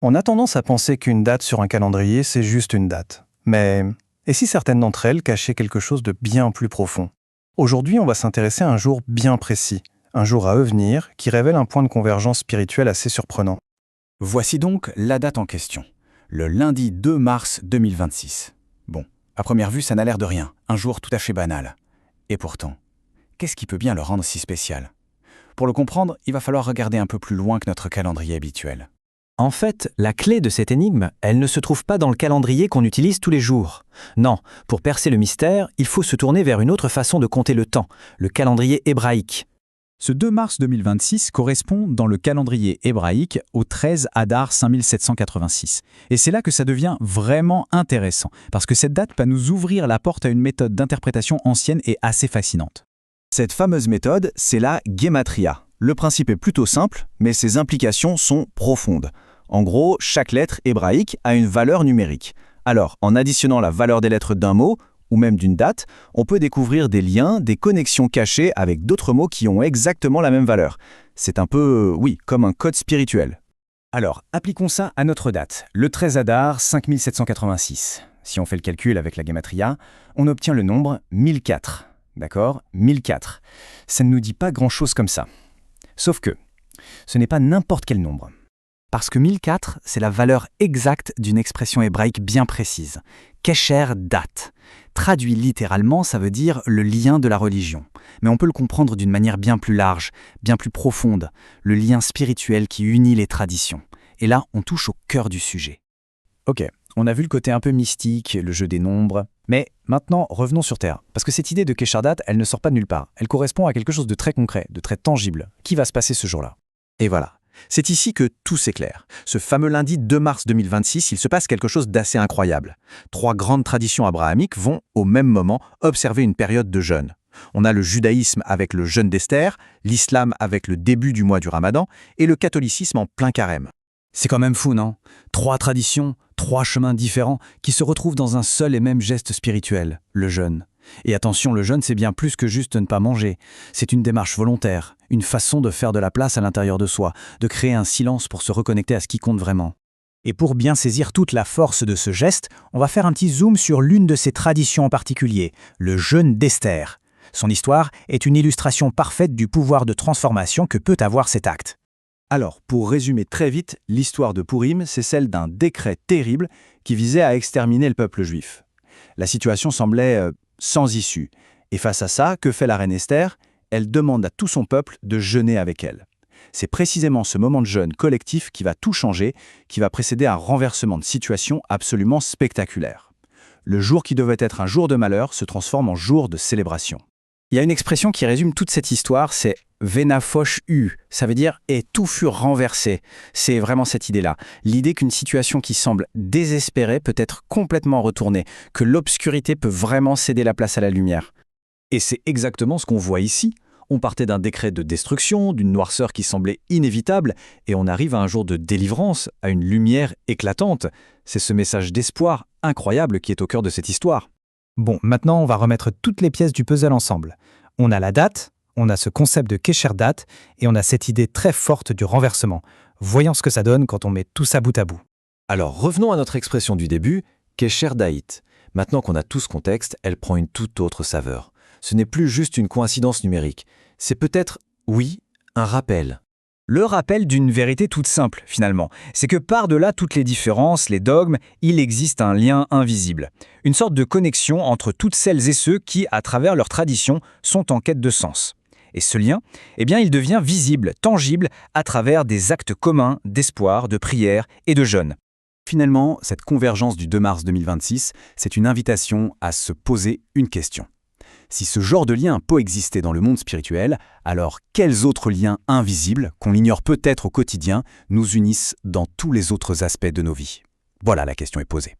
On a tendance à penser qu'une date sur un calendrier, c'est juste une date. Mais et si certaines d'entre elles cachaient quelque chose de bien plus profond? Aujourd'hui, on va s'intéresser à un jour bien précis, un jour à venir qui révèle un point de convergence spirituelle assez surprenant. Voici donc la date en question, le lundi 2 mars 2026. Bon, à première vue, ça n'a l'air de rien, un jour tout à fait banal. Et pourtant, qu'est-ce qui peut bien le rendre si spécial? Pour le comprendre, il va falloir regarder un peu plus loin que notre calendrier habituel. En fait, la clé de cette énigme, elle ne se trouve pas dans le calendrier qu'on utilise tous les jours. Non, pour percer le mystère, il faut se tourner vers une autre façon de compter le temps, le calendrier hébraïque. Ce 2 mars 2026 correspond dans le calendrier hébraïque au 13 Adar 5786. Et c'est là que ça devient vraiment intéressant, parce que cette date va nous ouvrir la porte à une méthode d'interprétation ancienne et assez fascinante. Cette fameuse méthode, c'est la guématria. Le principe est plutôt simple, mais ses implications sont profondes. En gros, chaque lettre hébraïque a une valeur numérique. Alors, en additionnant la valeur des lettres d'un mot, ou même d'une date, on peut découvrir des liens, des connexions cachées avec d'autres mots qui ont exactement la même valeur. C'est un peu, comme un code spirituel. Alors, appliquons ça à notre date, le 13 Adar 5786. Si on fait le calcul avec la guématria, on obtient le nombre 1004. D'accord? 1004. Ça ne nous dit pas grand-chose comme ça. Sauf que, ce n'est pas n'importe quel nombre. Parce que 1004, c'est la valeur exacte d'une expression hébraïque bien précise. Kesher date. Traduit littéralement, ça veut dire le lien de la religion. Mais on peut le comprendre d'une manière bien plus large, bien plus profonde, le lien spirituel qui unit les traditions. Et là, on touche au cœur du sujet. Ok, on a vu le côté un peu mystique, le jeu des nombres. Mais maintenant, revenons sur Terre. Parce que cette idée de Kesher date, elle ne sort pas de nulle part. Elle correspond à quelque chose de très concret, de très tangible. Qui va se passer ce jour-là? Et voilà. C'est ici que tout s'éclaire. Ce fameux lundi 2 mars 2026, il se passe quelque chose d'assez incroyable. 3 grandes traditions abrahamiques vont, au même moment, observer une période de jeûne. On a le judaïsme avec le jeûne d'Esther, l'islam avec le début du mois du Ramadan et le catholicisme en plein carême. C'est quand même fou, non? 3 traditions, 3 chemins différents qui se retrouvent dans un seul et même geste spirituel, le jeûne. Et attention, le jeûne, c'est bien plus que juste ne pas manger. C'est une démarche volontaire, une façon de faire de la place à l'intérieur de soi, de créer un silence pour se reconnecter à ce qui compte vraiment. Et pour bien saisir toute la force de ce geste, on va faire un petit zoom sur l'une de ces traditions en particulier, le jeûne d'Esther. Son histoire est une illustration parfaite du pouvoir de transformation que peut avoir cet acte. Alors, pour résumer très vite, l'histoire de Pourim, c'est celle d'un décret terrible qui visait à exterminer le peuple juif. La situation semblait sans issue. Et face à ça, que fait la reine Esther? Elle demande à tout son peuple de jeûner avec elle. C'est précisément ce moment de jeûne collectif qui va tout changer, qui va précéder un renversement de situation absolument spectaculaire. Le jour qui devait être un jour de malheur se transforme en jour de célébration. Il y a une expression qui résume toute cette histoire, c'est « venafosh u », ça veut dire « et tout fut renversé ». C'est vraiment cette idée-là, l'idée qu'une situation qui semble désespérée peut être complètement retournée, que l'obscurité peut vraiment céder la place à la lumière. Et c'est exactement ce qu'on voit ici. On partait d'un décret de destruction, d'une noirceur qui semblait inévitable, et on arrive à un jour de délivrance, à une lumière éclatante. C'est ce message d'espoir incroyable qui est au cœur de cette histoire. Bon, maintenant on va remettre toutes les pièces du puzzle ensemble. On a la date, on a ce concept de Kesher date, et on a cette idée très forte du renversement. Voyons ce que ça donne quand on met tout ça bout à bout. Alors revenons à notre expression du début, Kesher da'it. Maintenant qu'on a tout ce contexte, elle prend une toute autre saveur. Ce n'est plus juste une coïncidence numérique. C'est peut-être, oui, un rappel. Le rappel d'une vérité toute simple, finalement. C'est que par-delà toutes les différences, les dogmes, il existe un lien invisible. Une sorte de connexion entre toutes celles et ceux qui, à travers leur tradition, sont en quête de sens. Et ce lien, il devient visible, tangible, à travers des actes communs d'espoir, de prière et de jeûne. Finalement, cette convergence du 2 mars 2026, c'est une invitation à se poser une question. Si ce genre de lien peut exister dans le monde spirituel, alors quels autres liens invisibles, qu'on ignore peut-être au quotidien, nous unissent dans tous les autres aspects de nos vies? Voilà, la question est posée.